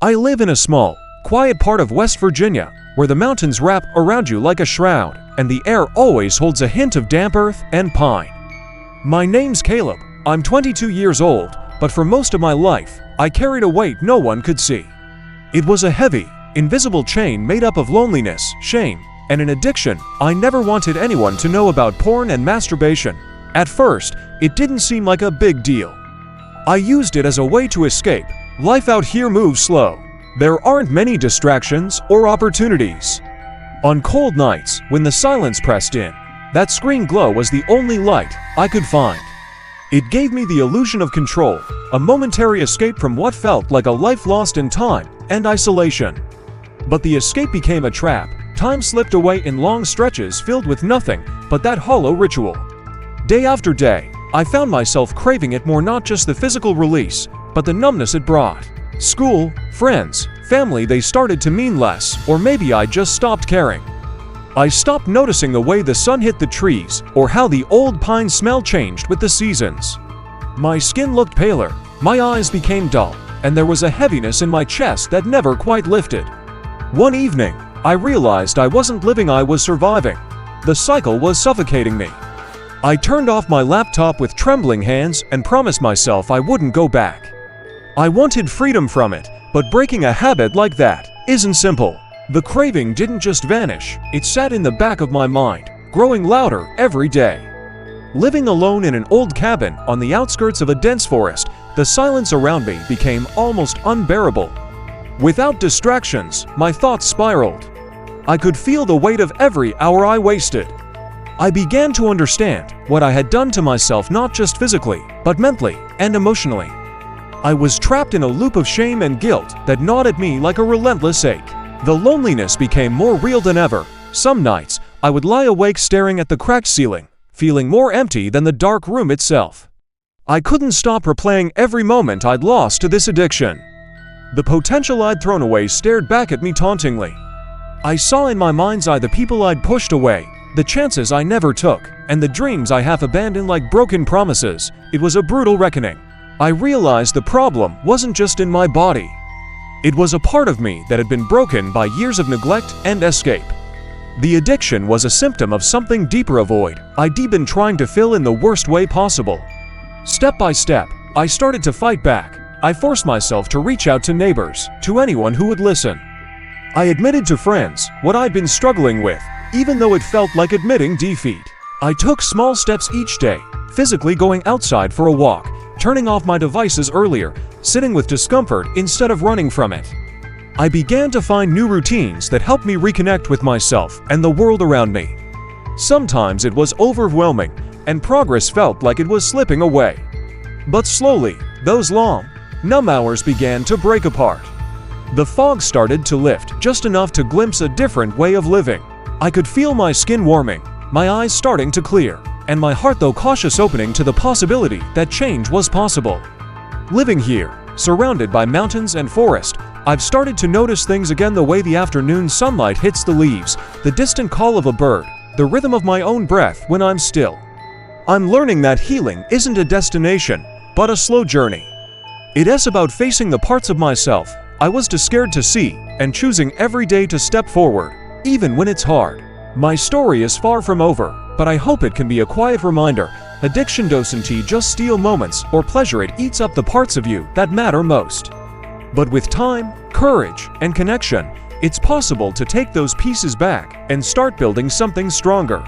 I live in a small, quiet part of West Virginia, where the mountains wrap around you like a shroud, and the air always holds a hint of damp earth and pine. My name's Caleb. I'm 22 years old, but for most of my life, I carried a weight no one could see. It was a heavy, invisible chain made up of loneliness, shame, and an addiction I never wanted anyone to know about. Porn and masturbation. At first, it didn't seem like a big deal. I used it as a way to escape. Life out here moves slow. There aren't many distractions or opportunities. On cold nights, when the silence pressed in, that screen glow was the only light I could find. It gave me the illusion of control, a momentary escape from what felt like a life lost in time and isolation. But the escape became a trap. Time slipped away in long stretches filled with nothing but that hollow ritual. Day after day, I found myself craving it more, not just the physical release, but the numbness it brought. School, friends, family, they started to mean less, or maybe I just stopped caring. I stopped noticing the way the sun hit the trees, or how the old pine smell changed with the seasons. My skin looked paler, my eyes became dull, and there was a heaviness in my chest that never quite lifted. One evening, I realized I wasn't living, I was surviving. The cycle was suffocating me. I turned off my laptop with trembling hands and promised myself I wouldn't go back. I wanted freedom from it, but breaking a habit like that isn't simple. The craving didn't just vanish, it sat in the back of my mind, growing louder every day. Living alone in an old cabin on the outskirts of a dense forest, the silence around me became almost unbearable. Without distractions, my thoughts spiraled. I could feel the weight of every hour I wasted. I began to understand what I had done to myself, not just physically, but mentally and emotionally. I was trapped in a loop of shame and guilt that gnawed at me like a relentless ache. The loneliness became more real than ever. Some nights, I would lie awake staring at the cracked ceiling, feeling more empty than the dark room itself. I couldn't stop replaying every moment I'd lost to this addiction. The potential I'd thrown away stared back at me tauntingly. I saw in my mind's eye the people I'd pushed away, the chances I never took, and the dreams I half abandoned like broken promises. It was a brutal reckoning. I realized the problem wasn't just in my body. It was a part of me that had been broken by years of neglect and escape. The addiction was a symptom of something deeper, a void I'd been trying to fill in the worst way possible. Step by step, I started to fight back. I forced myself to reach out to neighbors, to anyone who would listen. I admitted to friends what I'd been struggling with, even though it felt like admitting defeat. I took small steps each day, physically going outside for a walk, turning off my devices earlier, sitting with discomfort instead of running from it. I began to find new routines that helped me reconnect with myself and the world around me. Sometimes it was overwhelming, and progress felt like it was slipping away. But slowly, those long, numb hours began to break apart. The fog started to lift, just enough to glimpse a different way of living. I could feel my skin warming, my eyes starting to clear, and my heart, though cautious, opening to the possibility that change was possible. Living here, surrounded by mountains and forest, I've started to notice things again, the way the afternoon sunlight hits the leaves, the distant call of a bird, the rhythm of my own breath when I'm still. I'm learning that healing isn't a destination, but a slow journey. It is about facing the parts of myself I was too scared to see, and choosing every day to step forward, even when it's hard. My story is far from over, but I hope it can be a quiet reminder. Addiction doesn't just steal moments or pleasure, it eats up the parts of you that matter most. But with time, courage, and connection, it's possible to take those pieces back and start building something stronger.